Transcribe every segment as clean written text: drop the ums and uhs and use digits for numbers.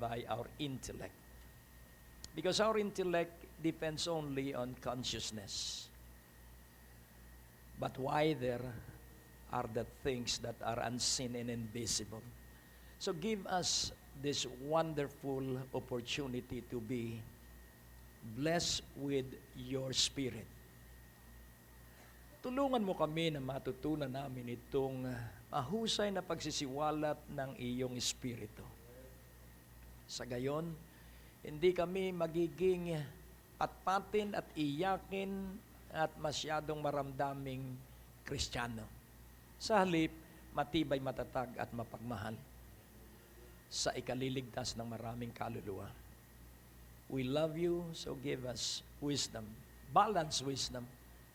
by our intellect. Because our intellect depends only on consciousness. But wider are the things that are unseen and invisible. So give us this wonderful opportunity to be blessed with your Spirit. Tulungan mo kami na matutunan namin itong mahusay na pagsisiwalat ng iyong Espiritu. Sa gayon, hindi kami magiging patpatin at iyakin at masyadong maramdaming Kristiyano. Sa halip, matibay, matatag at mapagmahal sa ikaliligtas ng maraming kaluluwa. We love you, so give us wisdom, balanced wisdom,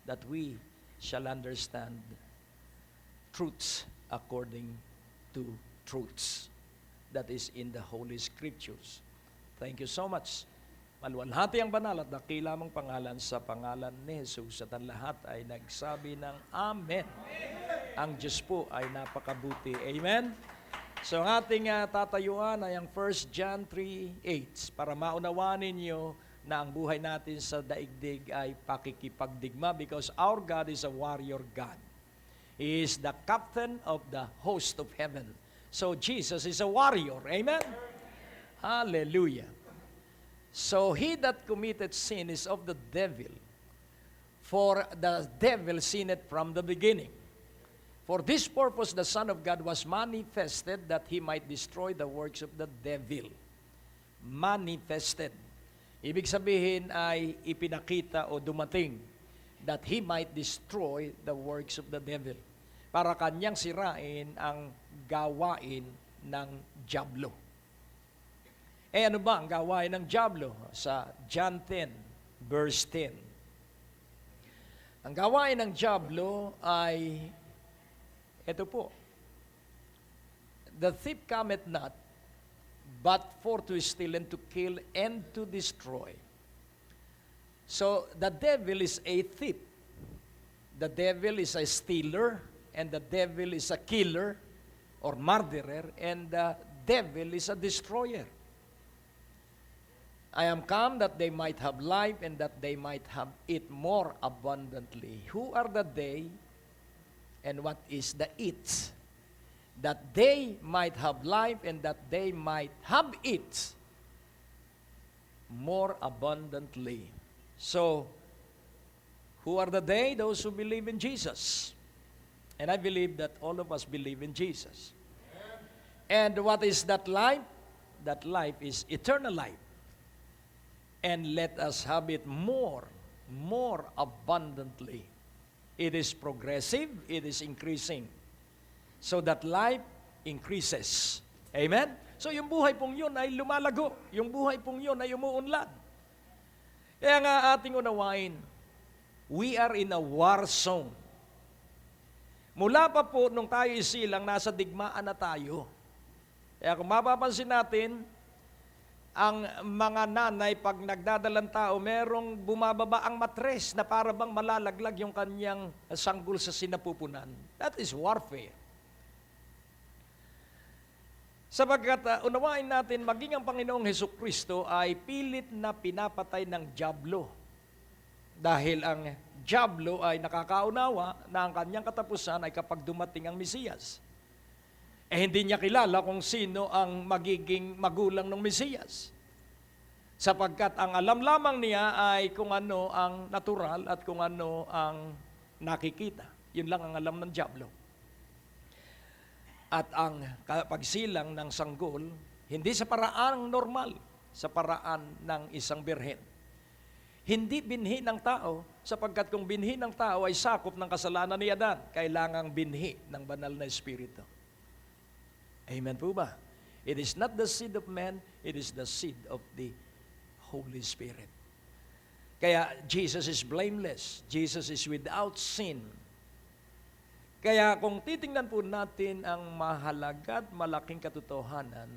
that we shall understand truths according to truths that is in the Holy Scriptures. Thank you so much. Maluwalhati ang banal at dakila mong pangalan sa pangalan ni Jesus at ang lahat ay nagsabi ng Amen. Ang Diyos po ay napakabuti. Amen. So ang ating tatayuan ay ang 1 John 3:8 para maunawaan ninyo na ang buhay natin sa daigdig ay pakikipagdigma because our God is a warrior God. He is the captain of the host of heaven. So Jesus is a warrior. Amen? Hallelujah. So he that committed sin is of the devil, for the devil sinned from the beginning. For this purpose the Son of God was manifested that he might destroy the works of the devil. Manifested. Ibig sabihin ay ipinakita o dumating that he might destroy the works of the devil. Para kanyang sirain ang gawain ng dyablo. Ano ba ang gawain ng dyablo? Sa John 10, verse 10. Ang gawain ng dyablo ay ito po. The thief cometh not, but for to steal and to kill and to destroy. So, the devil is a thief. The devil is a stealer, and the devil is a killer or murderer, and the devil is a destroyer. I am come that they might have life and that they might have it more abundantly. Who are the they and what is the it? That they might have life and that they might have it more abundantly. So, who are the they? Those who believe in Jesus. And I believe that all of us believe in Jesus. And what is that life? That life is eternal life. And let us have it more abundantly. It is progressive, it is increasing. So that life increases. Amen? So yung buhay pong yun ay lumalago. Yung buhay pong yun ay umuunlad. Kaya nga ating unawain, we are in a war zone. Mula pa po nung tayo isilang, nasa digmaan na tayo. Kaya kung mapapansin natin, ang mga nanay, pag nagdadalang tao, merong bumababa ang matres na para bang malalaglag yung kanyang sanggol sa sinapupunan. That is warfare. Sapagkat unawain natin, maging ang Panginoong Hesukristo ay pilit na pinapatay ng dyablo. Dahil ang dyablo ay nakakaunawa na ang kanyang katapusan ay kapag dumating ang Mesiyas. Hindi niya kilala kung sino ang magiging magulang ng Mesiyas. Sapagkat ang alam lamang niya ay kung ano ang natural at kung ano ang nakikita. Yun lang ang alam ng dyablo. At ang pagsilang ng sanggol, hindi sa paraan normal, sa paraan ng isang birhen. Hindi binhi ng tao, sapagkat kung binhi ng tao ay sakop ng kasalanan ni Adan, kailangang binhi ng banal na Espiritu. Amen po ba? It is not the seed of man, it is the seed of the Holy Spirit. Kaya Jesus is blameless. Jesus is without sin. Kaya kung titingnan po natin ang mahalaga at malaking katotohanan,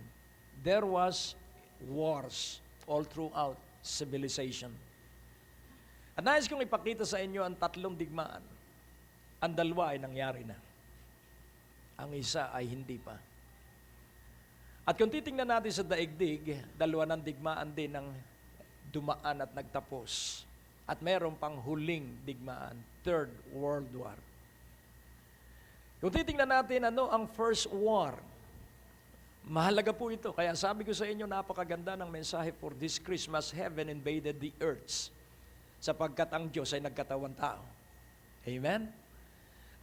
there was wars all throughout civilization. At nais kong ipakita sa inyo ang tatlong digmaan. Ang dalawa ay nangyari na. Ang isa ay hindi pa. At kung titingnan natin sa daigdig, dalawa ng digmaan din ang dumaan at nagtapos. At meron pang huling digmaan, Third World War. Kung titingnan natin ano ang First War, mahalaga po ito. Kaya sabi ko sa inyo, napakaganda ng mensahe for this Christmas, Heaven invaded the earth. Sapagkat ang Diyos ay nagkatawang tao. Amen?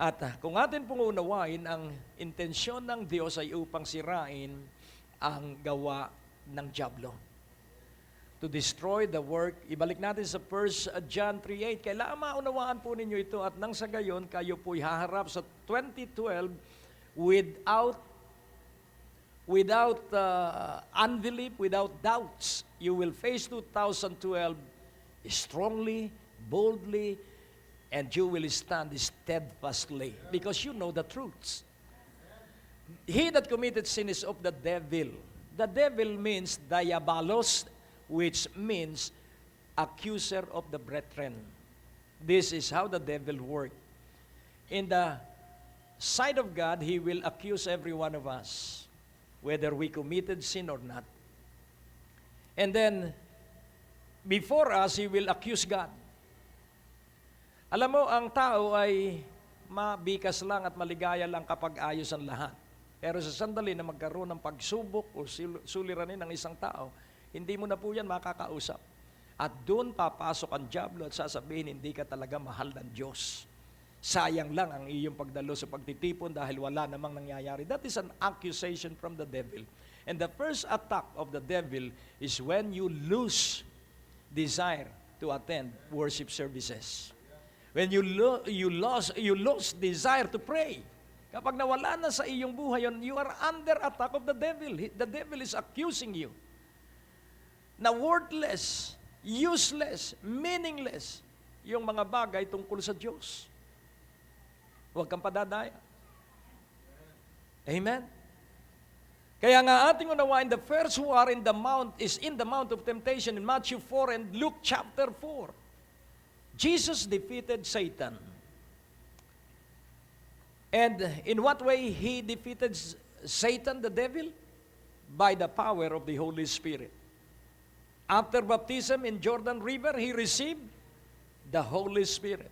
At kung atin pong unawain, ang intensyon ng Diyos ay upang sirain ang gawa ng dyablo. To destroy the work. Ibalik natin sa 1 John 3:8. Kailangan maunawaan po ninyo ito at nang sa gayon, kayo po'y haharap sa 2012 without unbelief, without doubts. You will face 2012 strongly, boldly, and you will stand steadfastly because you know the truths. He that committed sin is of the devil. The devil means diabolos, which means accuser of the brethren. This is how the devil works. In the sight of God, he will accuse every one of us, whether we committed sin or not. And then, before us, he will accuse God. Alam mo, ang tao ay mabikas lang at maligaya lang kapag ayos ang lahat. Pero sa sandali na magkaroon ng pagsubok o suliranin ng isang tao, hindi mo na po yan makakausap. At doon papasok ang dyablo at sasabihin, hindi ka talaga mahal ng Diyos. Sayang lang ang iyong pagdalo sa pagtitipon dahil wala namang nangyayari. That is an accusation from the devil. And the first attack of the devil is when you lose desire to attend worship services. When you lose desire to pray. Kapag nawala na sa iyong buhay yun, you are under attack of the devil. The devil is accusing you. Na worthless, useless, meaningless yung mga bagay tungkol sa Diyos. Huwag kang padadaya. Amen? Kaya nga ating unawain, the first war in the mount is in the Mount of Temptation in Matthew 4 and Luke chapter 4. Jesus defeated Satan. And in what way he defeated Satan, the devil? By the power of the Holy Spirit. After baptism in Jordan River, he received the Holy Spirit.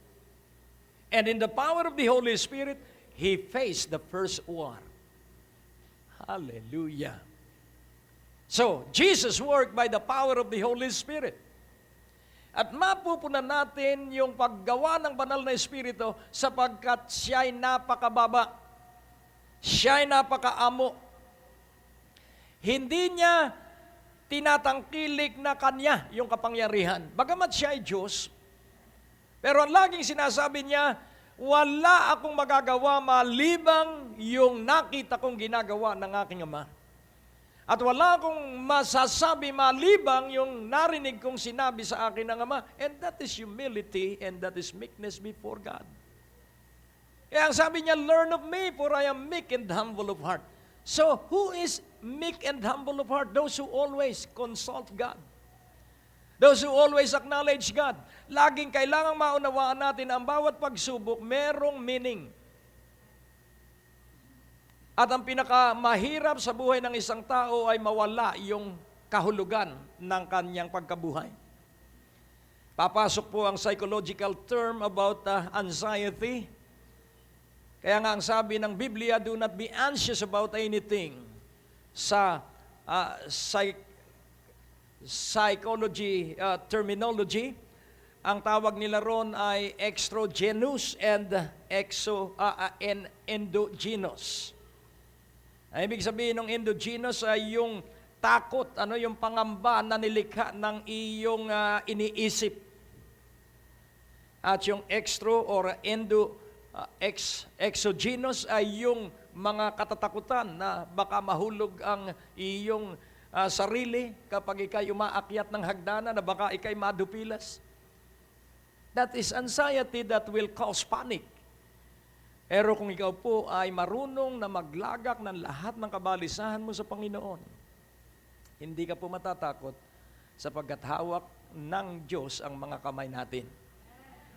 And in the power of the Holy Spirit, he faced the first war. Hallelujah. So, Jesus worked by the power of the Holy Spirit. At mapupunan natin yung paggawa ng banal na Espiritu sapagkat siya'y napakababa. Siya'y napakaamo. Hindi niya tinatangkilik na kanya yung kapangyarihan. Bagamat siya ay Diyos, pero ang laging sinasabi niya, wala akong magagawa malibang yung nakita kong ginagawa ng aking Ama. At wala akong masasabi malibang yung narinig kong sinabi sa akin ng Ama. And that is humility and that is meekness before God. Kaya ang sabi niya, learn of me for I am meek and humble of heart. So, who is meek and humble of heart? Those who always consult God. Those who always acknowledge God. Laging kailangang maunawaan natin ang bawat pagsubok merong meaning. At ang pinakamahirap sa buhay ng isang tao ay mawala yung kahulugan ng kanyang pagkabuhay. Papasok po ang psychological term about anxiety. Kaya nga ang sabi ng Biblia, do not be anxious about anything. Sa psychology terminology, ang tawag nila ron ay exogenous and endogenous. Ang ibig sabihin ng endogenous ay yung takot, yung pangamba na nilikha ng iyong iniisip. At yung exogenous ay yung mga katatakutan na baka mahulog ang iyong sarili kapag ikay umaakyat ng hagdanan na baka ikay madupilas. That is anxiety that will cause panic. Pero kung ikaw po ay marunong na maglagak ng lahat ng kabalisahan mo sa Panginoon, hindi ka po matatakot sapagkat hawak ng Diyos ang mga kamay natin.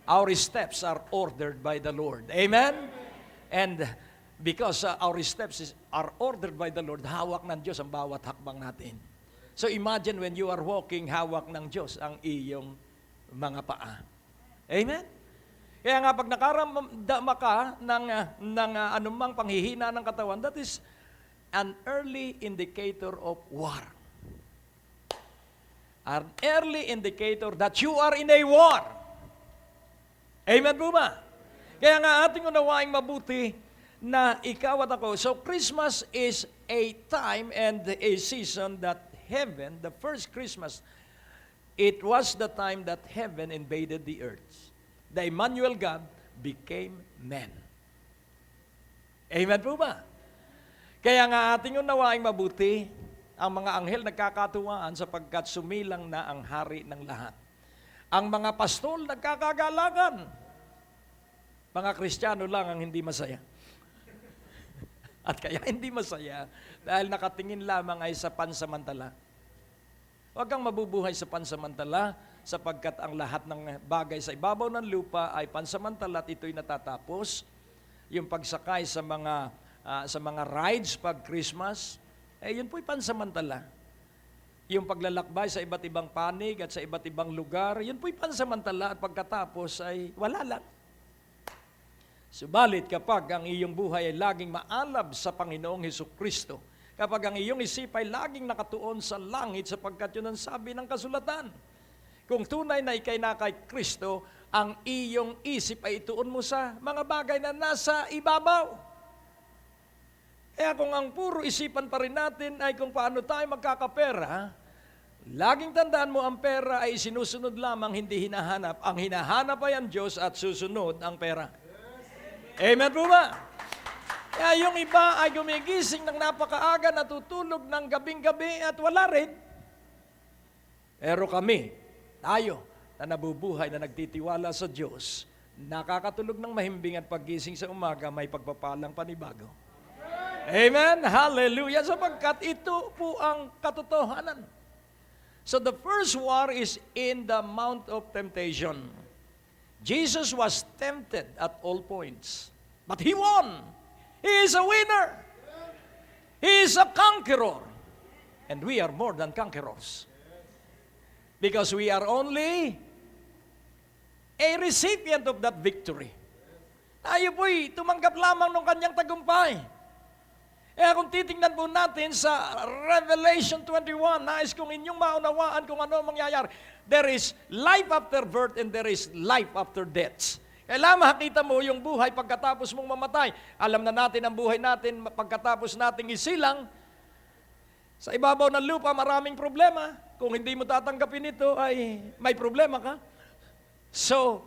Our steps are ordered by the Lord. Amen? And Because our steps are ordered by the Lord. Hawak ng Diyos ang bawat hakbang natin. So imagine when you are walking, hawak ng Diyos ang iyong mga paa. Amen? Kaya nga pag nakaramdama ka ng anumang panghihina ng katawan, that is an early indicator of war. An early indicator that you are in a war. Amen po ba? Kaya nga ating unawaing mabuti na ikaw at ako. So Christmas is a time and a season that heaven, the first Christmas, it was the time that heaven invaded the earth. The Emmanuel God became man. Amen po ba? Kaya nga ating unawaing mabuti, ang mga anghel nagkakatuwaan sapagkat sumilang na ang hari ng lahat. Ang mga pastol nagkakagalakan. Mga Kristiyano lang ang hindi masaya. At kaya hindi masaya dahil nakatingin lamang ay sa pansamantala. Huwag kang mabubuhay sa pansamantala sapagkat ang lahat ng bagay sa ibabaw ng lupa ay pansamantala at ito'y natatapos. Yung pagsakay sa mga rides pag Christmas, yun po'y pansamantala. Yung paglalakbay sa iba't ibang panig at sa iba't ibang lugar, yun po'y pansamantala at pagkatapos ay wala lang. Subalit kapag ang iyong buhay ay laging maalab sa Panginoong Hesukristo, kapag ang iyong isip ay laging nakatuon sa langit sapagkat yun ang sabi ng kasulatan. Kung tunay na ikay na kay Kristo, ang iyong isip ay ituon mo sa mga bagay na nasa ibabaw. Kaya kung ang puro isipan pa rin natin ay kung paano tayo magkakapera, laging tandaan mo ang pera ay sinusunod lamang, hindi hinahanap. Ang hinahanap ay ang Diyos at susunod ang pera. Amen po ba? Kaya yung iba ay gumigising ng napakaaga, natutulog ng gabing-gabi at wala rin. Pero kami, tayo, na nabubuhay, na nagtitiwala sa Diyos, nakakatulog ng mahimbing at paggising sa umaga, may pagpapalang panibago. Amen? Hallelujah! Sapagkat ito po ang katotohanan. So the first war is in the Mount of Temptation. Jesus was tempted at all points, but He won. He is a winner. He is a conqueror. And we are more than conquerors. Because we are only a recipient of that victory. Tayo po'y tumanggap lamang ng kanyang tagumpay. Kaya kung titingnan po natin sa Revelation 21, nais kong inyong maunawaan kung ano mangyayari. There is life after birth and there is life after death. Kailangan makita mo yung buhay pagkatapos mong mamatay. Alam na natin ang buhay natin pagkatapos nating isilang. Sa ibabaw ng lupa, maraming problema. Kung hindi mo tatanggapin ito, ay may problema ka. So,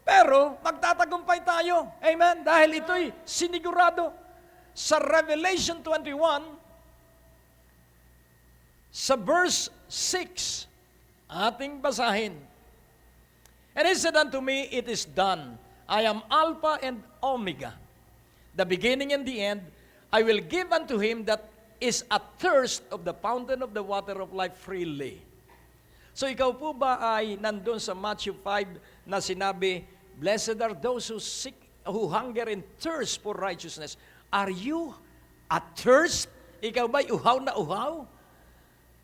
pero magtatagumpay tayo. Amen? Dahil ito'y sinigurado. Sa Revelation 21, sa verse 6, ating basahin. And he said unto me, it is done. I am Alpha and Omega, the beginning and the end. I will give unto him that is athirst of the fountain of the water of life freely. So ikaw po ba ay nandun sa Matthew 5 na sinabi, blessed are those who hunger and thirst for righteousness. Are you athirst? Ikaw ba'y uhaw na uhaw?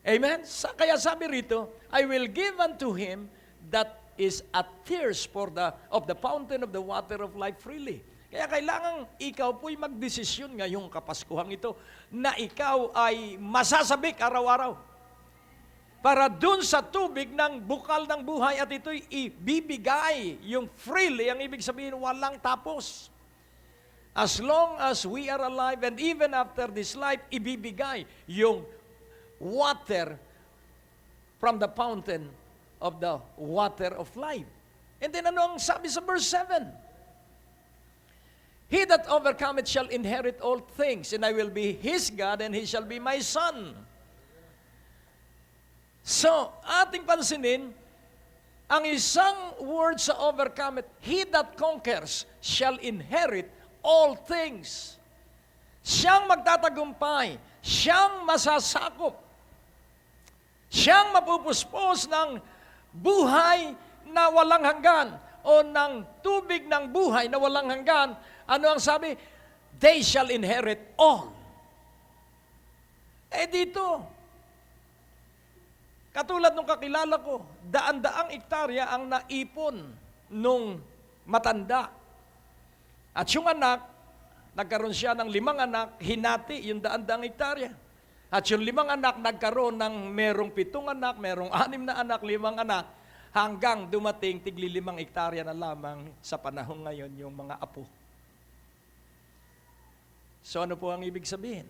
Amen? Kaya sabi rito, I will give unto him that is athirst of the fountain of the water of life freely. Kaya kailangan ikaw po'y magdesisyon ngayong Kapaskuhang ito na ikaw ay masasabik araw-araw para dun sa tubig ng bukal ng buhay at ito'y ibibigay. Yung freely, ang ibig sabihin, walang tapos. As long as we are alive and even after this life, ibibigay yung water from the fountain of the water of life. And then ano ang sabi sa verse 7? He that overcometh shall inherit all things, and I will be his God, and he shall be my son. So, ating pansinin, ang isang word sa overcometh, he that conquers shall inherit all things. Siyang magtatagumpay, siyang masasakop, siyang mapupuspos ng buhay na walang hanggan o ng tubig ng buhay na walang hanggan. Ano ang sabi? they shall inherit all. Dito, katulad nung kakilala ko, daan-daang ektarya ang naipon nung matanda. At yung anak, nagkaroon siya ng 5 anak, hinati yung daan-daang ektarya. At yung 5 anak, nagkaroon ng merong 7 anak, merong 6 na anak, 5 anak, hanggang dumating tigli 5 ektarya na lamang sa panahon ngayon yung mga apo. So ano po ang ibig sabihin?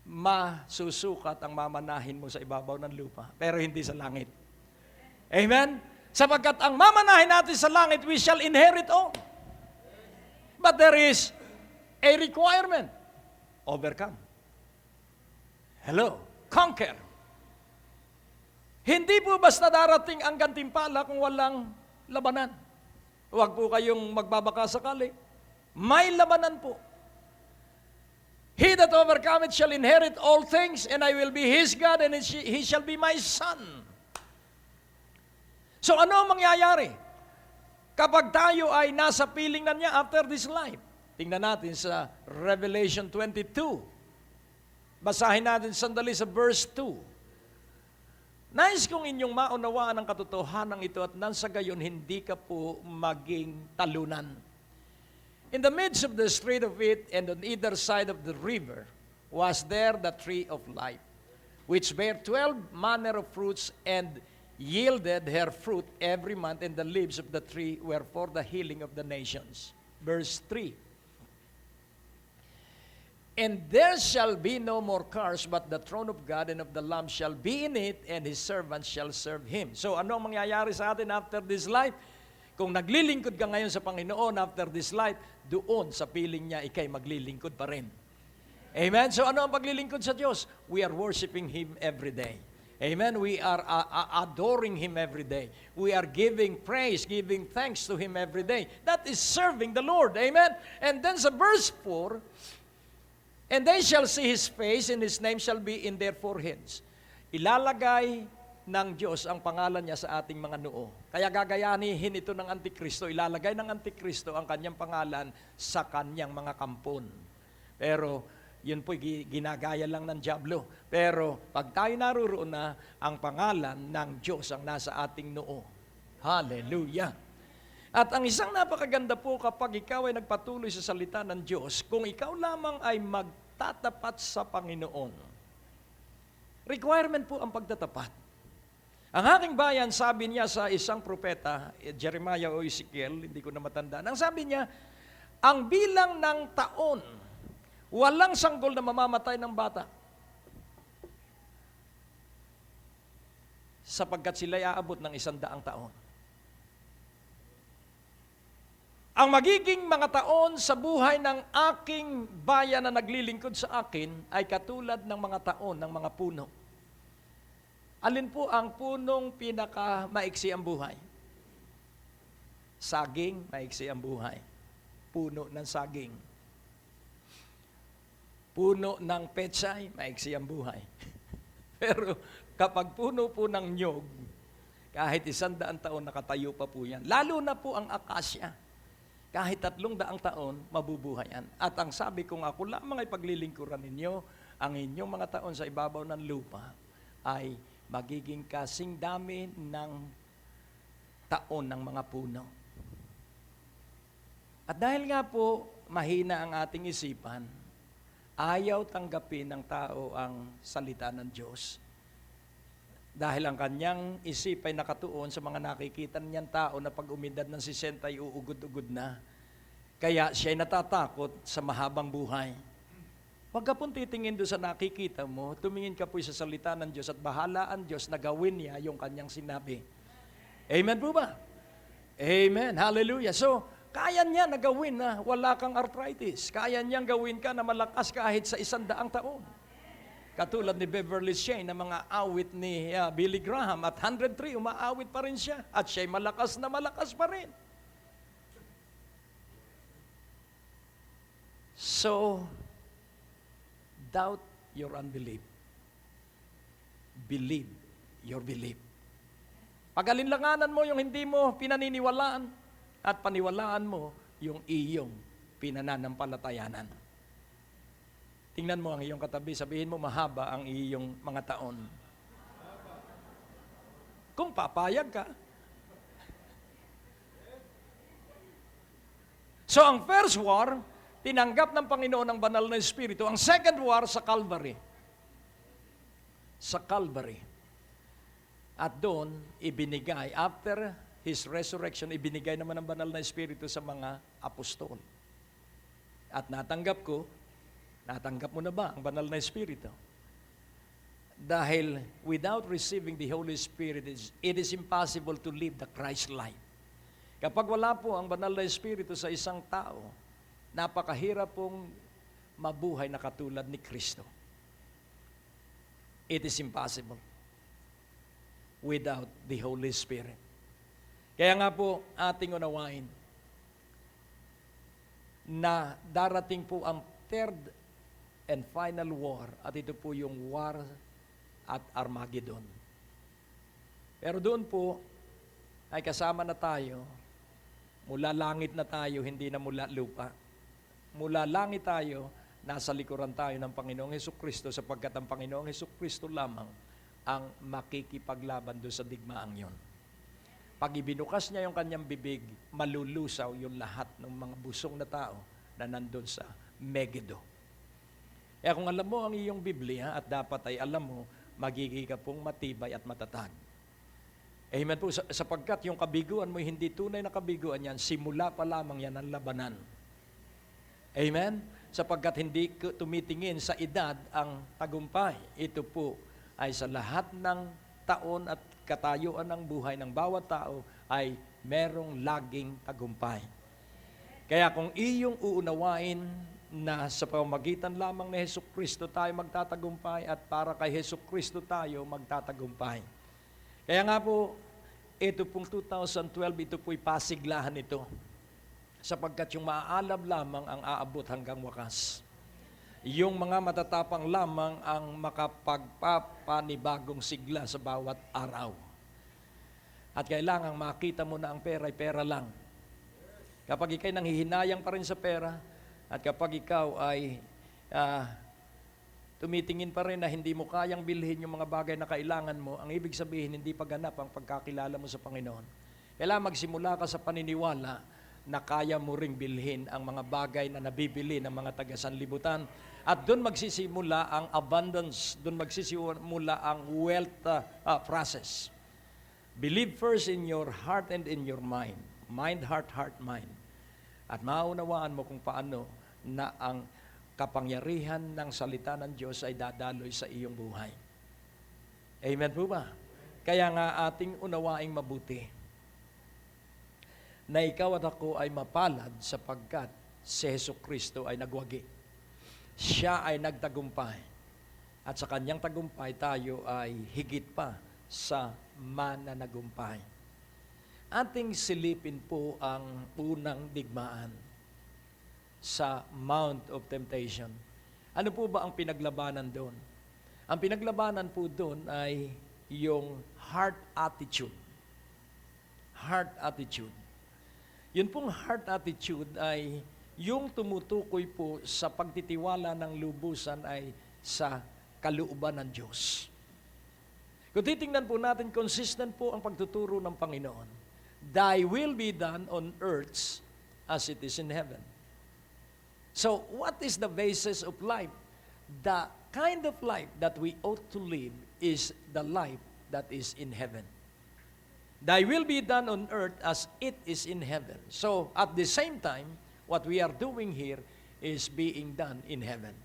Masusukat ang mamanahin mo sa ibabaw ng lupa, pero hindi sa langit. Amen? Sapagkat ang mamanahin natin sa langit, we shall inherit all. But there is a requirement. Overcome. Hello? Conquer. Hindi po basta darating ang gantimpala kung walang labanan. Huwag po kayong magbabaka sakali. May labanan po. He that overcometh shall inherit all things, and I will be his God, and he shall be my son. So ano ang mangyayari? Kapag tayo ay nasa piling na niya after this life. Tingnan natin sa Revelation 22. Basahin natin sandali sa verse 2. Nais kong inyong maunawaan ang katotohanan ito at nang sa gayon hindi ka po maging talunan. In the midst of the street of it and on either side of the river was there the tree of life, which bare 12 manner of fruits and yielded her fruit every month, and the leaves of the tree were for the healing of the nations. Verse 3. And there shall be no more curse, but the throne of God and of the Lamb shall be in it, and his servants shall serve him. So ano ang mangyayari sa atin after this life? Kung naglilingkod ka ngayon sa Panginoon after this life, doon sa piling niya, ikay maglilingkod pa rin. Amen? So ano ang paglilingkod sa Diyos? We are worshiping Him every day. Amen? We are adoring Him every day. We are giving praise, giving thanks to Him every day. That is serving the Lord. Amen? And then sa verse 4, and they shall see His face, and His name shall be in their foreheads. Ilalagay ng Diyos ang pangalan niya sa ating mga noo. Kaya gagayanin ito ng Antikristo, ilalagay ng Antikristo ang kanyang pangalan sa kanyang mga kampon. Pero yun po ginagaya lang ng dyablo. Pero pag tayo naroon na, ang pangalan ng Diyos ang nasa ating noo. Hallelujah! At ang isang napakaganda po kapag ikaw ay nagpatuloy sa salita ng Diyos, kung ikaw lamang ay magtatapat sa Panginoon. Requirement po ang pagtatapat. Ang aking bayan, sabi niya sa isang propeta, Jeremiah o Ezekiel, hindi ko na matandaan, ang sabi niya, ang bilang ng taon, walang sanggol na mamamatay ng bata. Sapagkat sila'y aabot ng 100 taon. Ang magiging mga taon sa buhay ng aking bayan na naglilingkod sa akin ay katulad ng mga taon ng mga puno. Alin po ang punong pinaka-maiksi ang buhay? Saging, maiksi ang buhay. Puno ng saging. Puno ng pechay, maiksi ang buhay. Pero kapag puno po ng nyog, kahit 100 taon nakatayo pa po yan. Lalo na po ang akasya. Kahit 300 taon, mabubuhay yan. At ang sabi kong ako lamang ay paglilingkuran ninyo, ang inyong mga taon sa ibabaw ng lupa ay magiging kasing dami ng taon ng mga puno. At dahil nga po, mahina ang ating isipan, ayaw tanggapin ng tao ang salita ng Diyos. Dahil ang kanyang isip ay nakatuon sa mga nakikita niyang tao na pag umidad ng 60 ay uugod-ugod na. Kaya siya ay natatakot sa mahabang buhay. Huwag ka pong titingin doon sa nakikita mo, tumingin ka po sa salita ng Diyos at bahala ang Diyos na gawin niya yung kanyang sinabi. Amen po ba? Amen. Hallelujah. So, kaya niya na gawin na wala kang arthritis. Kaya niyang gawin ka na malakas kahit sa 100 taon. Katulad ni Beverly Shane na mga awit ni Billy Graham at 103, umaawit pa rin siya. At siya'y malakas na malakas pa rin. So, doubt your unbelief. Believe your belief. Pag-alinlanganan mo yung hindi mo pinaniniwalaan at paniwalaan mo yung iyong pinananampalatayanan. Tingnan mo ang iyong katabi, sabihin mo mahaba ang iyong mga taon. Kung papayag ka. So ang first war, tinanggap ng Panginoon ang banal na Espiritu. Ang second war sa Calvary. Sa Calvary. At doon, ibinigay, after His resurrection, ibinigay naman ang banal na Espiritu sa mga apostol. At natanggap mo na ba ang banal na Espiritu? Dahil without receiving the Holy Spirit, it is impossible to live the Christ life. Kapag wala po ang banal na Espiritu sa isang tao, napakahirap pong mabuhay na katulad ni Kristo. It is impossible without the Holy Spirit. Kaya nga po ating unawain na darating po ang third and final war, at ito po yung war at Armageddon. Pero doon po ay kasama na tayo, mula langit na tayo, hindi na mula lupa. Mula langit tayo, nasa likuran tayo ng Panginoong Hesukristo, sapagkat ang Panginoong Hesukristo lamang ang makikipaglaban doon sa digmaang yon. Pag ibinukas niya yung kanyang bibig, malulusaw yung lahat ng mga busong na tao na nandun sa Megiddo. Kaya kung alam mo ang iyong Biblia, at dapat ay alam mo, magiging ka pong matibay at matatag. Amen po, sapagkat yung kabiguan mo, hindi tunay na kabiguan yan, simula pa lamang yan ang labanan. Amen? Sapagkat hindi tumitingin sa edad ang tagumpay. Ito po ay sa lahat ng taon at katayuan ng buhay ng bawat tao ay merong laging tagumpay. Kaya kung iyong uunawain na sa pamamagitan lamang ni Hesukristo tayo magtatagumpay at para kay Hesukristo tayo magtatagumpay. Kaya nga po, ito pong 2012, ito po'y pasiglahan ito. Sapagkat yung maaalab lamang ang aabot hanggang wakas. Yung mga matatapang lamang ang makapagpapanibagong sigla sa bawat araw. At kailangang makita mo na ang pera ay pera lang. Kapag ikay nanghihinayang pa rin sa pera, at kapag ikaw ay tumitingin pa rin na hindi mo kayang bilhin yung mga bagay na kailangan mo, ang ibig sabihin, hindi pa ganap ang pagkakilala mo sa Panginoon. Kailangan magsimula ka sa paniniwala na kaya mo ring bilhin ang mga bagay na nabibili ng mga taga-sanlibutan. At doon magsisimula ang abundance, doon magsisimula ang wealth process. Believe first in your heart and in your mind. Mind, heart, heart, mind. At maunawaan mo kung paano na ang kapangyarihan ng salita ng Diyos ay dadaloy sa iyong buhay. Amen po ba? Kaya nga ating unawaing mabuti na ikaw at ako ay mapalad sapagkat si Hesukristo ay nagwagi. Siya ay nagtagumpay. At sa kanyang tagumpay tayo ay higit pa sa mananagumpay. Ating silipin po ang unang digmaan sa Mount of Temptation. Ano po ba ang pinaglabanan doon? Ang pinaglabanan po doon ay yung heart attitude. Heart attitude. Yun pong heart attitude ay yung tumutukoy po sa pagtitiwala ng lubusan ay sa kalooban ng Diyos. Kung titingnan po natin, consistent po ang pagtuturo ng Panginoon. Thy will be done on earth as it is in heaven. So, what is the basis of life? The kind of life that we ought to live is the life that is in heaven. Thy will be done on earth as it is in heaven. So, at the same time, what we are doing here is being done in heaven.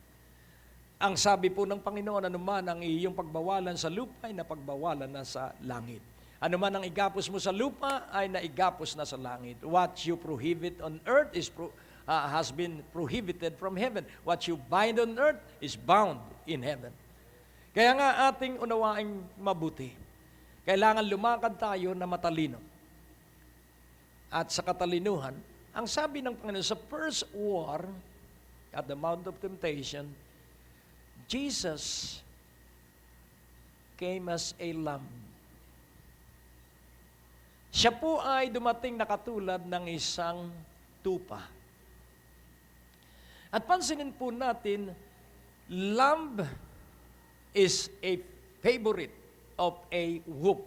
Ang sabi po ng Panginoon, anuman ang iyong pagbawalan sa lupa ay napagbawalan na sa langit. Anuman ang igapos mo sa lupa ay naigapos na sa langit. What you prohibit on earth has been prohibited from heaven. What you bind on earth is bound in heaven. Kaya nga ating unawaing mabuti. Kailangan lumakad tayo na matalino. At sa katalinuhan, ang sabi ng Panginoon sa first war at the Mount of Temptation, Jesus came as a lamb. Siya po ay dumating na katulad ng isang tupa. At pansinin po natin, lamb is a favorite of a wolf.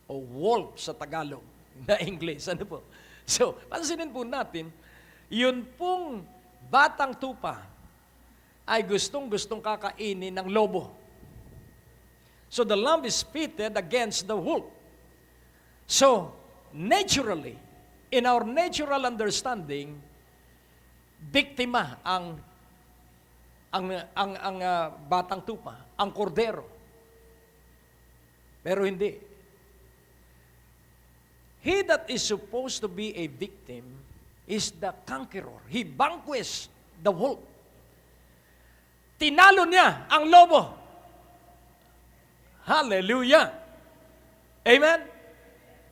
O wolf sa Tagalog, na English. Ano po? So, pansinin po natin, yun pong batang tupa ay gustong-gustong kakainin ng lobo. So, the lamb is pitted against the wolf. So, naturally, in our natural understanding, biktima ang batang tupa, ang kordero. Pero hindi. He that is supposed to be a victim is the conqueror. He vanquished the wolf. Tinalo niya ang lobo. Hallelujah! Amen?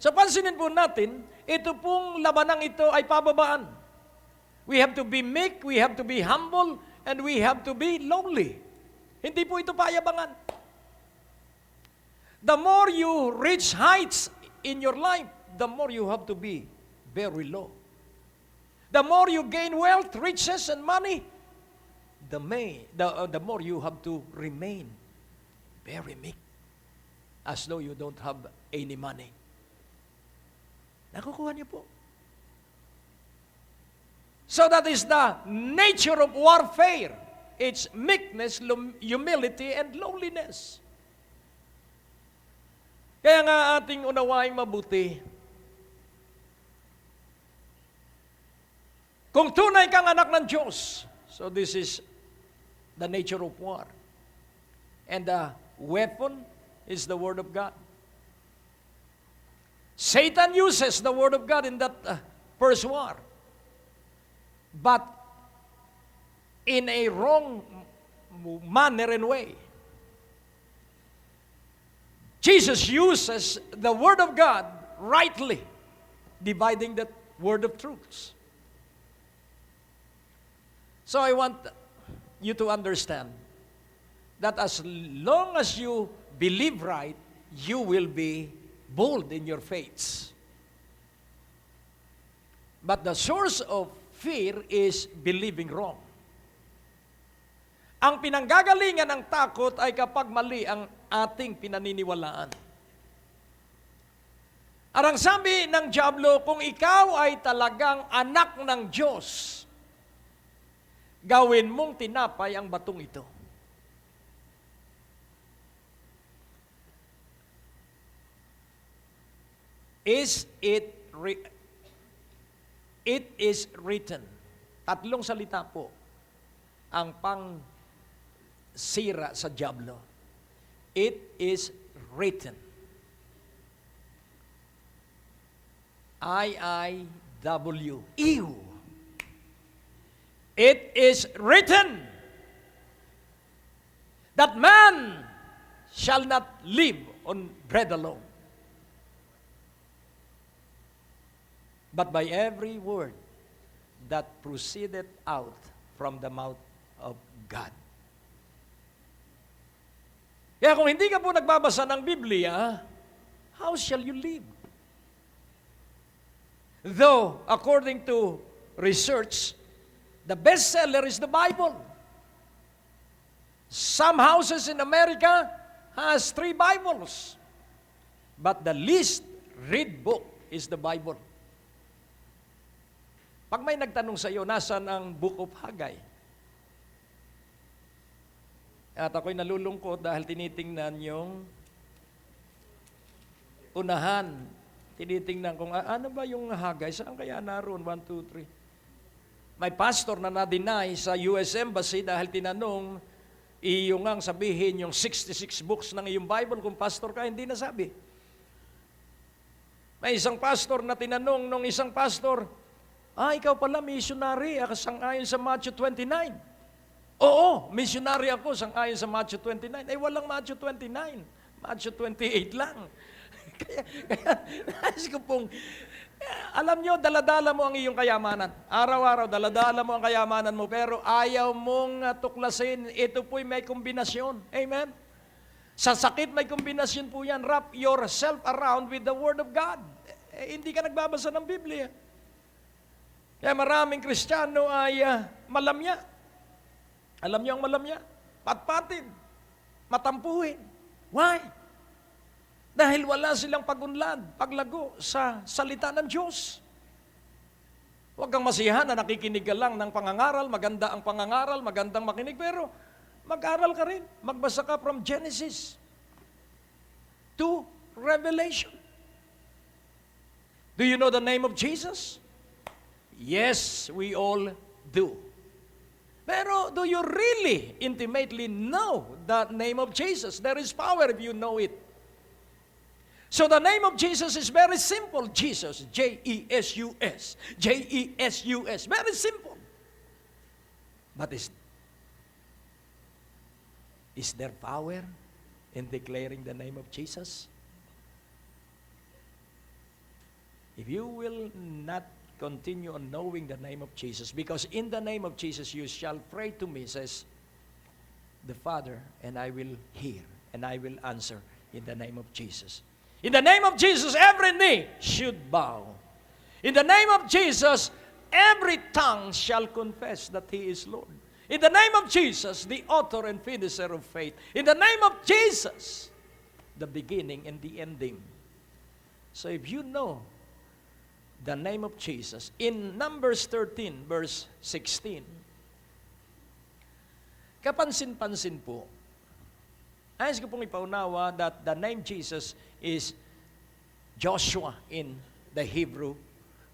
So pansinin po natin, ito pong labanang ito ay pababaan. We have to be meek, we have to be humble, and we have to be lowly. Hindi po ito payabangan. The more you reach heights in your life, the more you have to be very low. The more you gain wealth, riches, and money, the more you have to remain very meek, as though you don't have any money. Nakukuha niyo po. So that is the nature of warfare. It's meekness, humility, and lowliness. Kaya nga ating unawaing mabuti, kung tunay kang anak ng Diyos, so this is the nature of war. And the weapon is the Word of God. Satan uses the Word of God in that first war. But in a wrong manner and way. Jesus uses the Word of God rightly, dividing that word of truths. So I want you to understand that as long as you believe right, you will be bold in your faiths. But the source of fear is believing wrong. Ang pinanggagalingan ng takot ay kapag mali ang ating pinaniniwalaan. Arang sabi ng dyablo, kung ikaw ay talagang anak ng Diyos, gawin mong tinapay ang batong ito. It is written. Tatlong salita po ang sira sa dyablo. It is written. I-I-W. Ew. It is written that man shall not live on bread alone, but by every word that proceeded out from the mouth of God. Kaya kung hindi ka po nagbabasa ng Biblia, how shall you live? Though, according to research, the bestseller is the Bible. Some houses in America has 3 Bibles, but the least read book is the Bible. Pag may nagtanong sa iyo, nasan ang Book of Haggai? At ako'y nalulungkot dahil tinitingnan yung unahan. Tinitingnan kung ano ba yung Haggai? Saan kaya naroon? 1, 2, 3. May pastor na na-deny sa US Embassy dahil tinanong, iyong ngang sabihin yung 66 books ng iyong Bible. Kung pastor ka, hindi nasabi. May isang pastor na tinanong nung isang pastor, ikaw pala missionary, sang-ayon sa Matthew 29. Oo, missionary ako, sang-ayon sa Matthew 29. Walang Matthew 29. Matthew 28 lang. kaya nais ko pong, alam nyo, daladala mo ang iyong kayamanan. Araw-araw, daladala mo ang kayamanan mo, pero ayaw mong tuklasin. Ito po'y may kombinasyon. Amen? Sa sakit, may kombinasyon po yan. Wrap yourself around with the Word of God. Hindi ka nagbabasa ng Biblia. Kaya maraming Kristiyano ay malamya. Alam niyo ang malamya? Patpatin, matampuhin. Why? Dahil wala silang pagunlad, paglago sa salita ng Diyos. Huwag kang masiyahan na nakikinig ka lang ng pangangaral, maganda ang pangangaral, magandang makinig, pero mag-aral ka rin. Magbasa ka from Genesis to Revelation. Do you know the name of Jesus? Yes, we all do. Pero do you really intimately know the name of Jesus? There is power if you know it. So the name of Jesus is very simple. Jesus, J-E-S-U-S. J-E-S-U-S. Very simple. But is there power in declaring the name of Jesus? If you will not continue on knowing the name of Jesus, because in the name of Jesus you shall pray to me, says the Father, and I will hear, and I will answer in the name of Jesus. In the name of Jesus, every knee should bow. In the name of Jesus, every tongue shall confess that He is Lord. In the name of Jesus, the author and finisher of faith. In the name of Jesus, the beginning and the ending. So if you know the name of Jesus, in Numbers 13, verse 16, kapansin-pansin po, ayos ko pong ipaunawa that the name Jesus is Joshua in the Hebrew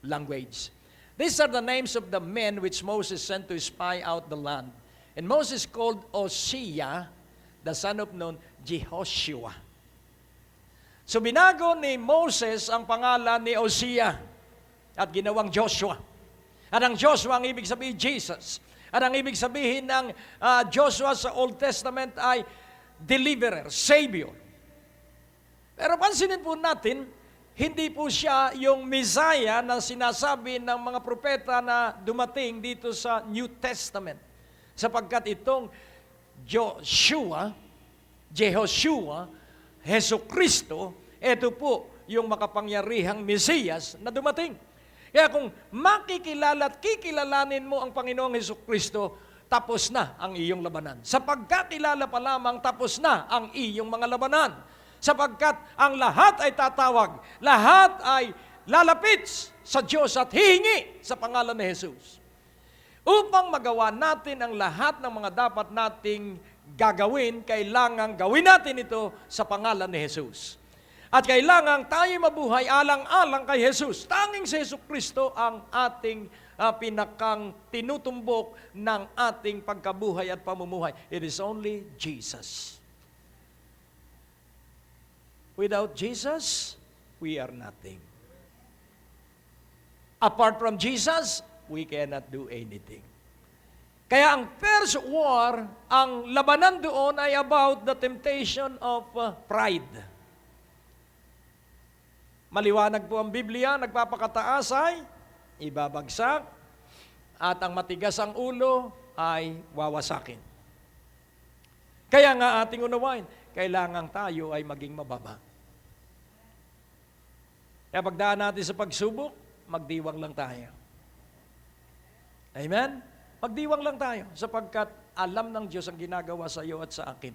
language. These are the names of the men which Moses sent to spy out the land. And Moses called Hosea, the son of Nun, Jehoshua. So binago ni Moses ang pangalan ni Hosea at ginawang Joshua. At ang Joshua, ang ibig sabihin, Jesus. At ang ibig sabihin ng Joshua sa Old Testament ay deliverer, savior. Pero pansinin po natin, hindi po siya yung Messiah na sinasabi ng mga propeta na dumating dito sa New Testament. Sapagkat itong Jehoshua, Heso Kristo, ito po yung makapangyarihang Mesiyas na dumating. Kaya kung makikilala at kikilalanin mo ang Panginoong Heso Kristo, tapos na ang iyong labanan. Sapagkat kilala pa lamang, tapos na ang iyong mga labanan. Sapagkat ang lahat ay tatawag, lahat ay lalapit sa Diyos at hihingi sa pangalan ni Jesus. Upang magawa natin ang lahat ng mga dapat nating gagawin, kailangan gawin natin ito sa pangalan ni Jesus. At kailangan tayo mabuhay alang-alang kay Jesus. Tanging si Jesu Kristo ang ating pinakang tinutumbok ng ating pagkabuhay at pamumuhay. It is only Jesus. Without Jesus, we are nothing. Apart from Jesus, we cannot do anything. Kaya ang first war, ang labanan doon ay about the temptation of pride. Maliwanag po ang Biblia, nagpapakataas ay ibabagsak, at ang matigas ang ulo ay wawasakin. Kaya nga ating unawain, kailangan tayo ay maging mababa. Kaya pagdaan natin sa pagsubok, magdiwang lang tayo. Amen? Magdiwang lang tayo sapagkat alam ng Diyos ang ginagawa sa iyo at sa akin.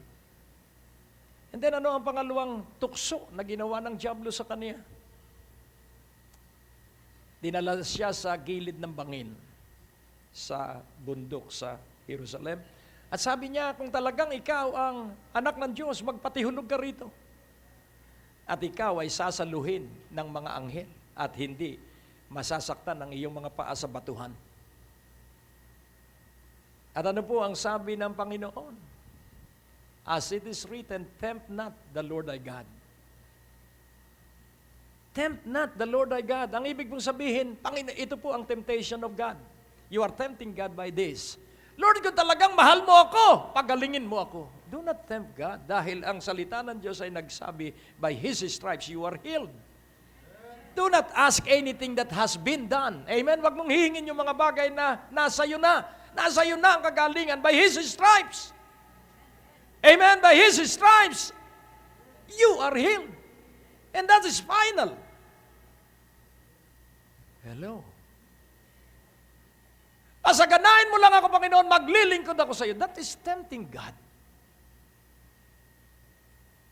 And then ano ang pangalawang tukso na ginawa ng diablo sa kanya? Dinala siya sa gilid ng bangin sa bundok sa Jerusalem. At sabi niya, kung talagang ikaw ang anak ng Diyos, magpatihulog ka rito. At ikaw ay sasaluhin ng mga anghel at hindi masasaktan ang iyong mga paa sa batuhan. At ano po ang sabi ng Panginoon? As it is written, tempt not the Lord thy God. Tempt not the Lord thy God. Ang ibig pong sabihin, ito po ang temptation of God. You are tempting God by this. Lord, kung talagang mahal mo ako, pagalingin mo ako. Do not tempt God dahil ang salita ng Diyos ay nagsabi, by His stripes you are healed. Do not ask anything that has been done. Amen? Huwag mong hihingin yung mga bagay na nasa iyo na. Nasa iyo na ang kagalingan by His stripes. Amen? By His stripes, you are healed. And that is final. Hello. Pasaganahin mo lang ako, Panginoon, maglilingkod ako sa iyo. That is tempting God.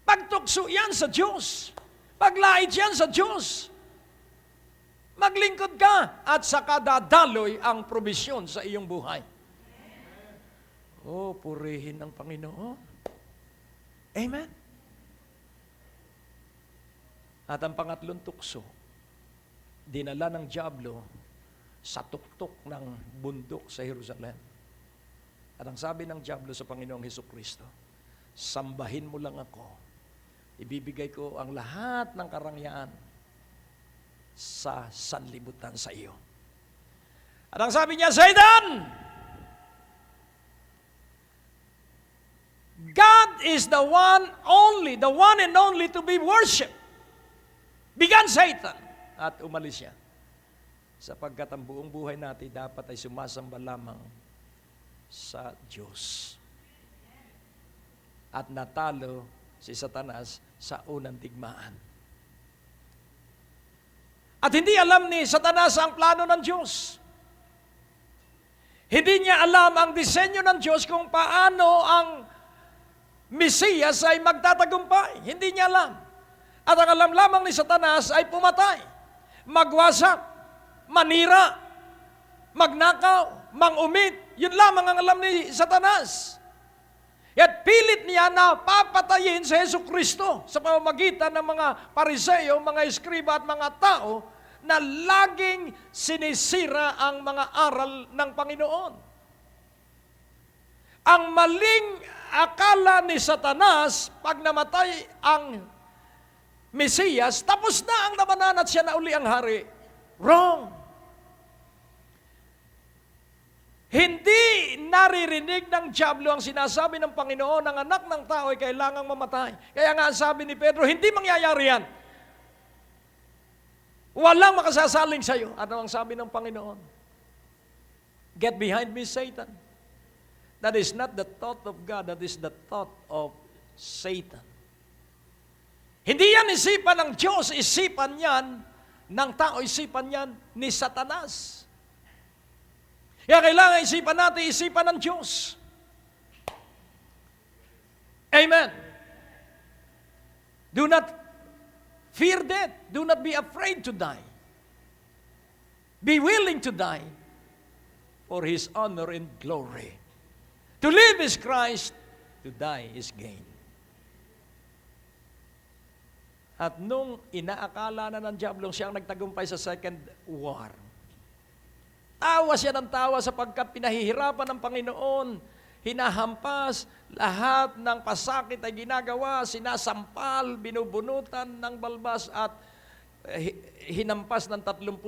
Pagtukso yan sa Diyos. Paglait yan sa Diyos. Maglingkod ka at saka dadaloy ang probisyon sa iyong buhay. Oh, purihin ng Panginoon. Amen. At ang pangatlong tukso, dinala ng dyablo sa tuktok ng bundok sa Jerusalem. At ang sabi ng dyablo sa Panginoong Hesukristo, sambahin mo lang ako. Ibibigay ko ang lahat ng karangyaan sa sanlibutan sa iyo. At ang sabi niya, Satan, God is the one and only to be worshipped. Bigan Satan. At umalis siya. Sapagkat ang buong buhay natin dapat ay sumasamba lamang sa Diyos. At natalo si Satanas sa unang digmaan. At hindi alam ni Satanas ang plano ng Diyos. Hindi niya alam ang disenyo ng Diyos kung paano ang Mesiyas ay magtatagumpay. Hindi niya alam. At ang alam lamang ni Satanas ay pumatay, magwasak, manira, magnakaw, mangumit. Yun lamang ang alam ni Satanas. At pilit niya na papatayin si Jesucristo sa pamamagitan ng mga Pariseo, mga eskriba at mga tao na laging sinisira ang mga aral ng Panginoon. Ang maling akala ni Satanas, pag namatay ang Mesiyas, tapos na ang labanan at siya na uli ang hari. Wrong. Hindi naririnig ng dyablo ang sinasabi ng Panginoon, ang anak ng tao ay kailangang mamatay. Kaya nga sabi ni Pedro, hindi mangyayari yan. Walang makasasaling sa iyo. Ano ang sabi ng Panginoon? Get behind me, Satan. That is not the thought of God, that is the thought of Satan. Hindi yan isipan ng Diyos, isipan yan ng tao, isipan yan ni Satanas. Kaya kailangan isipan natin, isipan ng Diyos. Amen. Do not fear death. Do not be afraid to die. Be willing to die for His honor and glory. To live is Christ, to die is gain. At nung inaakala na ng diablong siyang nagtagumpay sa second war, tawa siya ng tawa sapagkat pinahihirapan ng Panginoon, hinahampas, lahat ng pasakit ay ginagawa, sinasampal, binubunutan ng balbas at hinampas ng 39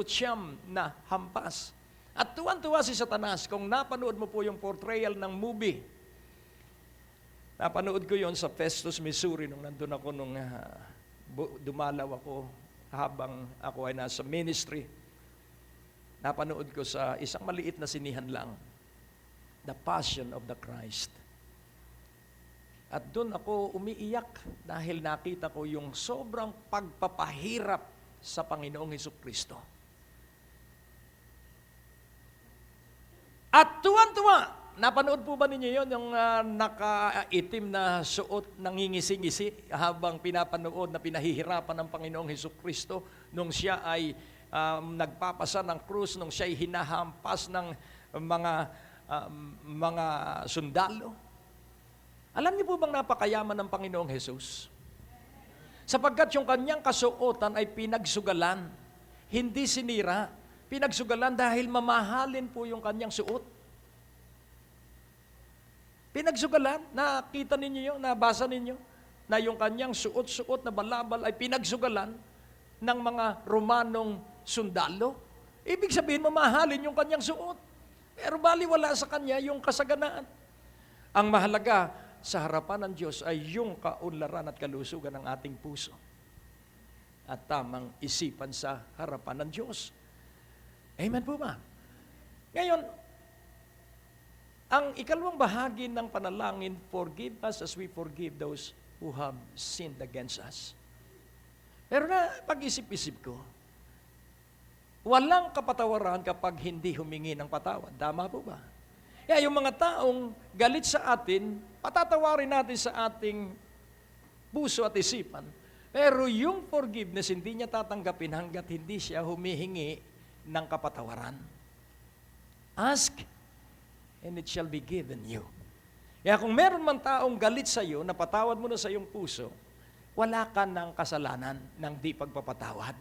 na hampas. At tuwan-tuwa si Satanas, kung napanood mo po yung portrayal ng movie, napanood ko yon sa Festus, Missouri, nung nandun ako nung dumalaw ako habang ako ay nasa ministry. Napanood ko sa isang maliit na sinihan lang, The Passion of the Christ. At doon ako umiiyak dahil nakita ko yung sobrang pagpapahirap sa Panginoong Hesukristo. At tuwan-tuwa, napanood po ba ninyo yun, yung nakaitim na suot, nangingisi-ngisi habang pinapanood na pinahihirapan ng Panginoong Hesukristo nung siya ay nagpapasa ng krus, nung siya ay hinahampas ng mga sundalo? Alam niyo po bang napakayaman ng Panginoong Jesus? Sapagkat yung kanyang kasuotan ay pinagsugalan, hindi sinira. Pinagsugalan dahil mamahalin po yung kanyang suot. Pinagsugalan, nakita ninyo yun, nabasa ninyo, na yung kanyang suot-suot na balabal ay pinagsugalan ng mga Romanong sundalo. Ibig sabihin, mamahalin yung kanyang suot. Pero baliwala sa kanya yung kasaganaan. Ang mahalaga sa harapan ng Diyos ay yung kaunlaran at kalusugan ng ating puso at tamang isipan sa harapan ng Diyos. Amen po ba? Ngayon, ang ikalawang bahagi ng panalangin, forgive us as we forgive those who have sinned against us. Pero na pag-isip-isip ko, Walang kapatawaran kapag hindi humingi ng patawad. Tama po ba? Kaya yung mga taong galit sa atin, patatawarin natin sa ating puso at isipan. Pero yung forgiveness, hindi niya tatanggapin hanggat hindi siya humihingi ng kapatawaran. Ask, and it shall be given you. Kaya kung meron man taong galit sa iyo, napatawad mo na sa iyong puso, wala ka ng kasalanan ng di pagpapatawad.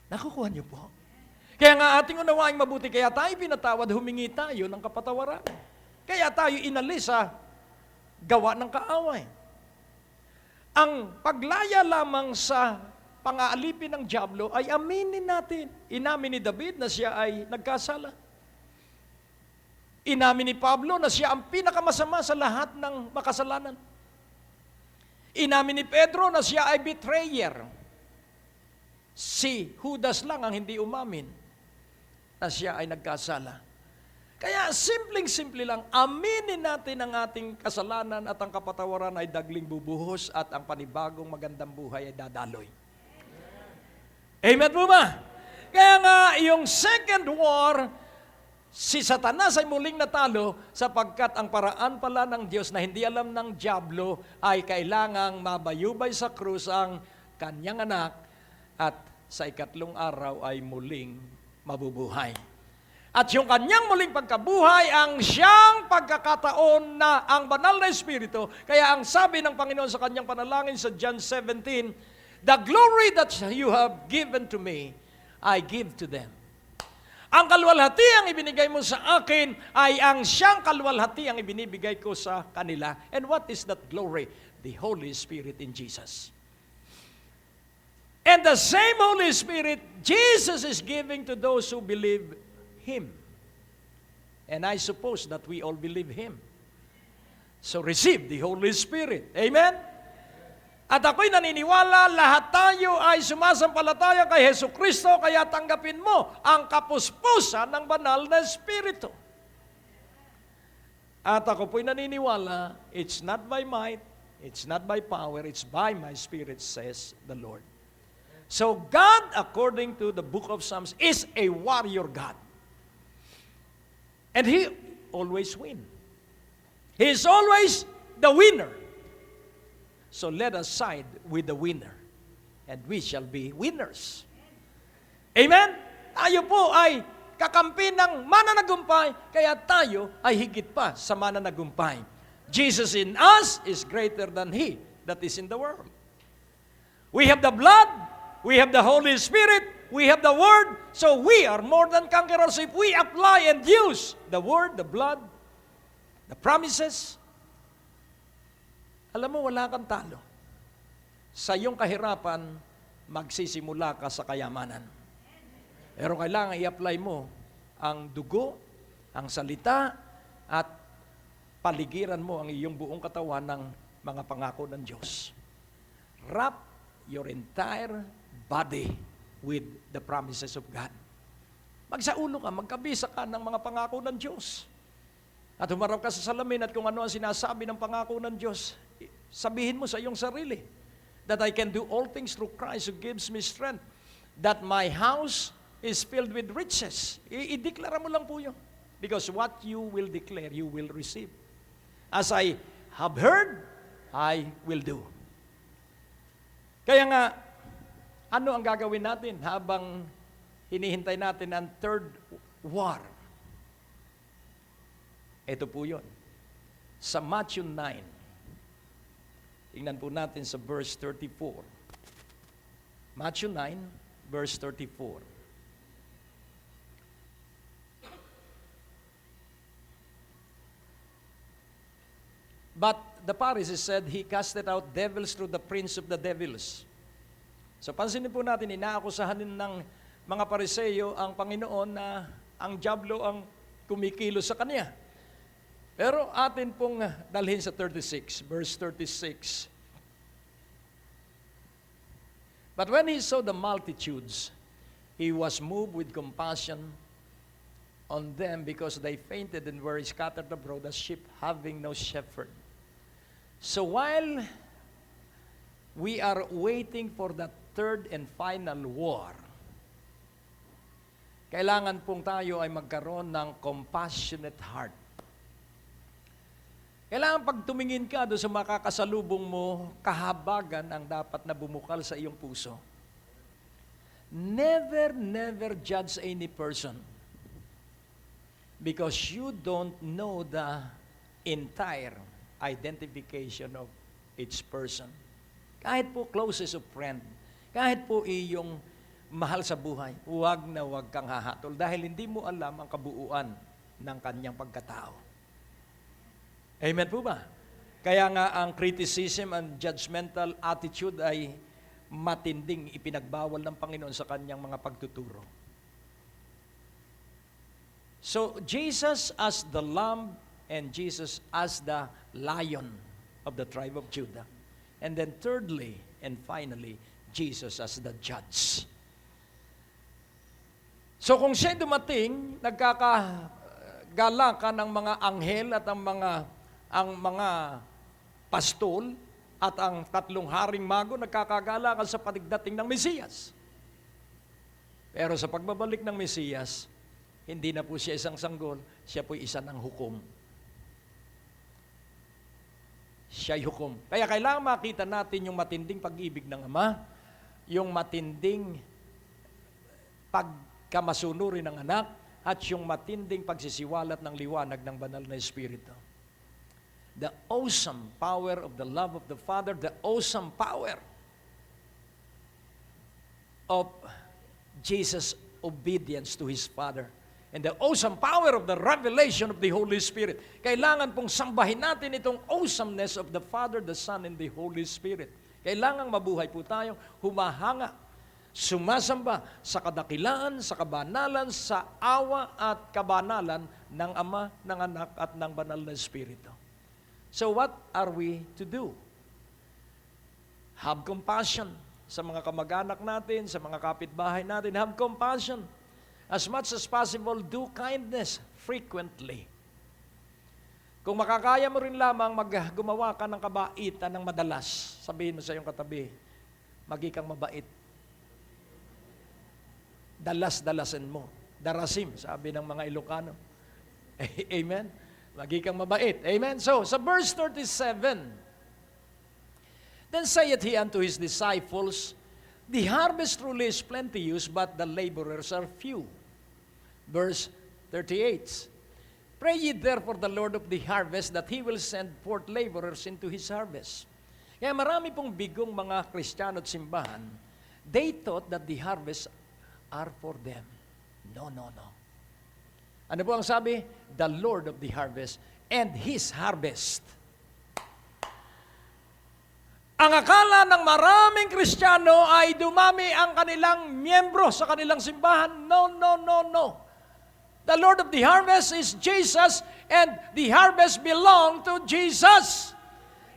Nakukuha niyo po? Kaya nga ating unawaing mabuti, kaya tayo pinatawad, humingi tayo ng kapatawaran. Kaya tayo inalis sa gawa ng kaaway. Ang paglaya lamang sa pang-aalipin ng dyablo ay aminin natin. Inamin ni David na siya ay nagkasala. Inamin ni Pablo na siya ang pinakamasama sa lahat ng makasalanan. Inamin ni Pedro na siya ay betrayer. Si Judas lang ang hindi umamin na siya ay nagkasala. Kaya simpleng-simple lang, aminin natin ang ating kasalanan at ang kapatawaran ay dagling bubuhos at ang panibagong magandang buhay ay dadaloy. Amen po ba? Kaya nga, yung second war, si Satanas ay muling natalo sapagkat ang paraan pala ng Diyos na hindi alam ng dyablo ay kailangang mabayubay sa krus ang kanyang anak at sa ikatlong araw ay muling mabubuhay. At yung kanyang muling pagkabuhay ang siyang pagkakataon na ang banal na Espiritu. Kaya ang sabi ng Panginoon sa kanyang panalangin sa John 17, "The glory that you have given to me, I give to them." Ang kaluwalhati ang ibinigay mo sa akin ay ang siyang kaluwalhati ang ibinibigay ko sa kanila. And what is that glory? The Holy Spirit in Jesus. And the same Holy Spirit, Jesus is giving to those who believe Him. And I suppose that we all believe Him. So receive the Holy Spirit. Amen? At ako'y naniniwala, lahat tayo ay sumasampalataya kay Hesu Kristo, kaya tanggapin mo ang kapuspusan ng banal na Espiritu. At ako po'y naniniwala, it's not by might, it's not by power, it's by my Spirit, says the Lord. So God, according to the book of Psalms, is a warrior God. And He always wins. He is always the winner. So let us side with the winner. And we shall be winners. Amen? Tayo po ay kakampi ng mananagumpay, kaya tayo ay higit pa sa mananagumpay. Jesus in us is greater than he that is in the world. We have the blood, we have the Holy Spirit, we have the Word, so we are more than conquerors if we apply and use the Word, the blood, the promises. Alam mo, wala kang talo. Sa iyong kahirapan, magsisimula ka sa kayamanan. Pero kailangan i-apply mo ang dugo, ang salita, at paligiran mo ang iyong buong katawan ng mga pangako ng Diyos. Wrap your entire body with the promises of God. Magsaulo ka, magkabisa ka ng mga pangako ng Diyos. At humarap ka sa salamin at kung ano ang sinasabi ng pangako ng Diyos, sabihin mo sa iyong sarili, that I can do all things through Christ who gives me strength, that my house is filled with riches. I-deklara mo lang po yun. Because what you will declare, you will receive. As I have heard, I will do. Kaya nga, ano ang gagawin natin habang hinihintay natin ang third war? Ito po yun. Sa Matthew 9, tingnan po natin sa verse 34. Matthew 9, verse 34. But the Pharisees said, He casted out devils through the prince of the devils. So pansinin po natin, inaakusahan ng mga Pariseyo ang Panginoon na ang dyablo ang kumikilos sa Kanya. Pero atin pong dalhin sa 36, verse 36. But when He saw the multitudes, He was moved with compassion on them because they fainted and were scattered abroad as sheep having no shepherd. So while we are waiting for the third and final war, Kailangan pong tayo ay magkaroon ng compassionate heart. Kailangan pag tumingin ka doon sa makakasalubong mo, kahabagan ang dapat na bumukal sa iyong puso. Never judge any person because you don't know the entire identification of each person. Kahit po closest of friend, kahit po iyong mahal sa buhay, huwag na huwag kang hahatol dahil hindi mo alam ang kabuuan ng kanyang pagkatao. Amen po ba? Kaya nga ang criticism and judgmental attitude ay matinding ipinagbawal ng Panginoon sa kanyang mga pagtuturo. So, Jesus as the Lamb and Jesus as the Lion of the tribe of Judah. And then thirdly and finally, Jesus as the Judge. So kung siya dumating, nagkakagalakan ng mga anghel at ang mga pastol at ang tatlong haring mago nagkakagalakan sa patigdating ng Mesiyas. Pero sa pagbabalik ng Mesiyas, hindi na po siya isang sanggol, siya po isa ng hukom. Siya'y hukom. Kaya kailangan makita natin yung matinding pag-ibig ng Ama, yung matinding pagkamasunurin ng anak, at yung matinding pagsisiwalat ng liwanag ng banal na Espiritu. The awesome power of the love of the Father, the awesome power of Jesus' obedience to His Father, and the awesome power of the revelation of the Holy Spirit. Kailangan pong sambahin natin itong awesomeness of the Father, the Son, and the Holy Spirit. Kailangan mabuhay po tayo, humahanga, sumasamba sa kadakilaan, sa kabanalan, sa awa at kabanalan ng Ama, ng Anak, at ng Banal na Espiritu. So what are we to do? Have compassion sa mga kamag-anak natin, sa mga kapitbahay natin. Have compassion. As much as possible, do kindness frequently. Kung makakaya mo rin lamang gumawa ka ng kabaitan ng madalas, sabihin mo sa iyong katabi, maging kang mabait. Dalas-dalasan mo. Darasim, sabi ng mga Ilocano. Amen? Maging kang mabait. Amen? So, sa verse 37, then saith he unto his disciples, the harvest truly is plenteous, but the laborers are few. Verse 38, pray ye therefore the Lord of the harvest that He will send forth laborers into His harvest. Kaya marami pong bigong mga Kristiyano at simbahan, they thought that the harvest are for them. No. Ano po ang sabi? The Lord of the harvest and His harvest. Ang akala ng maraming Kristiyano ay dumami ang kanilang miyembro sa kanilang simbahan. No. The Lord of the harvest is Jesus and the harvest belong to Jesus.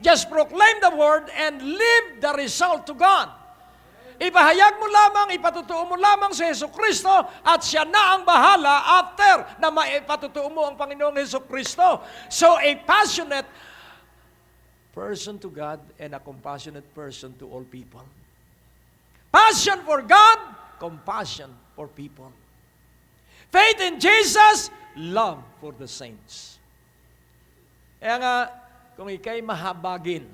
Just proclaim the word and leave the result to God. Ipahayag mo lamang, ipatutuo mo lamang si Jesucristo at siya na ang bahala after na maipatutuo mo ang Panginoong Jesucristo. So a passionate person to God and a compassionate person to all people. Passion for God, compassion for people. Faith in Jesus, love for the saints. Kaya nga, kung ikay mahabagin,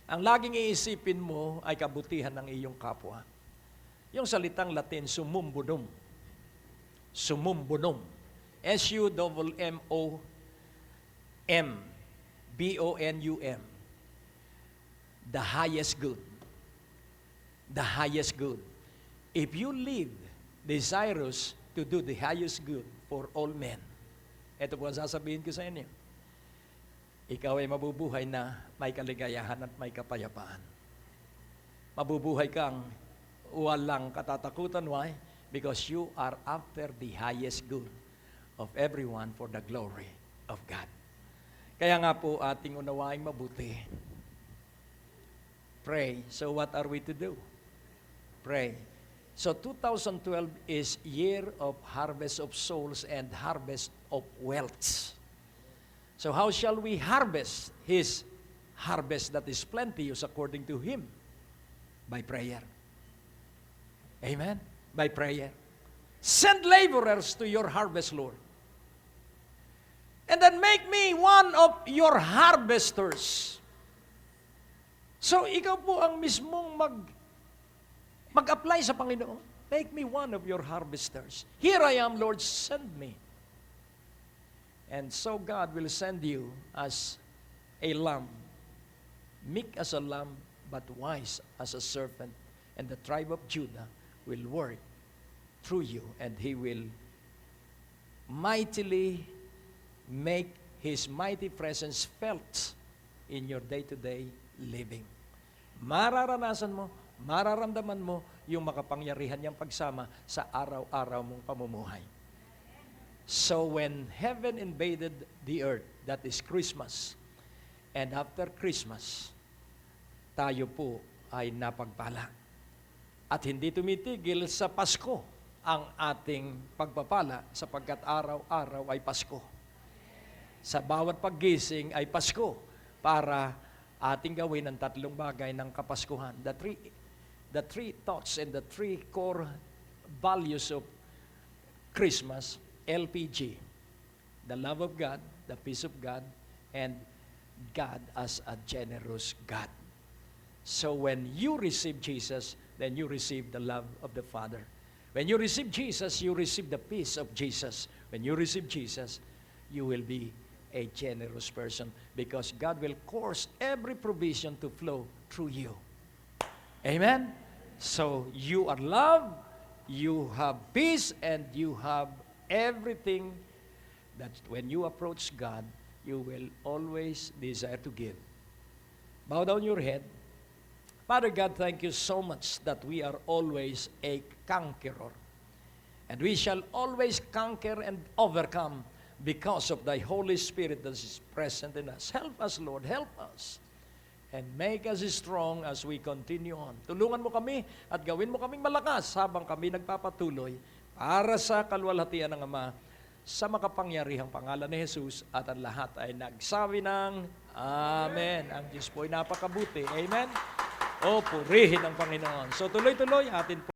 ang laging iisipin mo ay kabutihan ng iyong kapwa. Yung salitang Latin, sumumbunum. Sumumbunum. S-U-M-M-O-M. B-O-N-U-M. The highest good. The highest good. If you live desirous to do the highest good for all men, ito po ang sasabihin ko sa inyo. Ikaw ay mabubuhay na may kaligayahan at may kapayapaan. Mabubuhay kang walang katatakutan. Why? Because you are after the highest good of everyone for the glory of God. Kaya nga po ating unawaing mabuti. Pray. So what are we to do? Pray. So 2012 is year of harvest of souls and harvest of wealth. So how shall we harvest His harvest that is plenteous according to Him? By prayer. Amen? By prayer. Send laborers to your harvest, Lord. And then make me one of your harvesters. So, ikaw po ang mismong mag-apply sa Panginoon. Make me one of your harvesters. Here I am, Lord, send me. And so God will send you as a lamb, meek as a lamb, but wise as a serpent. And the tribe of Judah will work through you, and He will mightily make His mighty presence felt in your day-to-day living. Mararanasan mo, mararamdaman mo yung makapangyarihan niyang pagsama sa araw-araw mong pamumuhay. So when heaven invaded the earth, that is Christmas, and after Christmas, tayo po ay napagpala. At hindi tumitigil sa Pasko ang ating pagpapala sapagkat araw-araw ay Pasko. Sa bawat paggising ay Pasko para ating gawin ang tatlong bagay ng Kapaskuhan. The three thoughts and the three core values of Christmas, LPG, the love of God, the peace of God, and God as a generous God. So when you receive Jesus, then you receive the love of the Father. When you receive Jesus, you receive the peace of Jesus. When you receive Jesus, you will be a generous person because God will cause every provision to flow through you. Amen? So you are loved, you have peace, and you have everything that when you approach God, you will always desire to give. Bow down your head. Father God, thank you so much that we are always a conqueror. And we shall always conquer and overcome because of thy Holy Spirit that is present in us. Help us, Lord. Help us. And make us strong as we continue on. Tulungan mo kami at gawin mo kaming malakas habang kami nagpapatuloy para sa kaluwalhatian ng Ama sa makapangyarihang pangalan ni Jesus at ang lahat ay nagsabi ng Amen. Ang Diyos po ay napakabuti. Amen. O, purihin ang Panginoon. So tuloy-tuloy atin po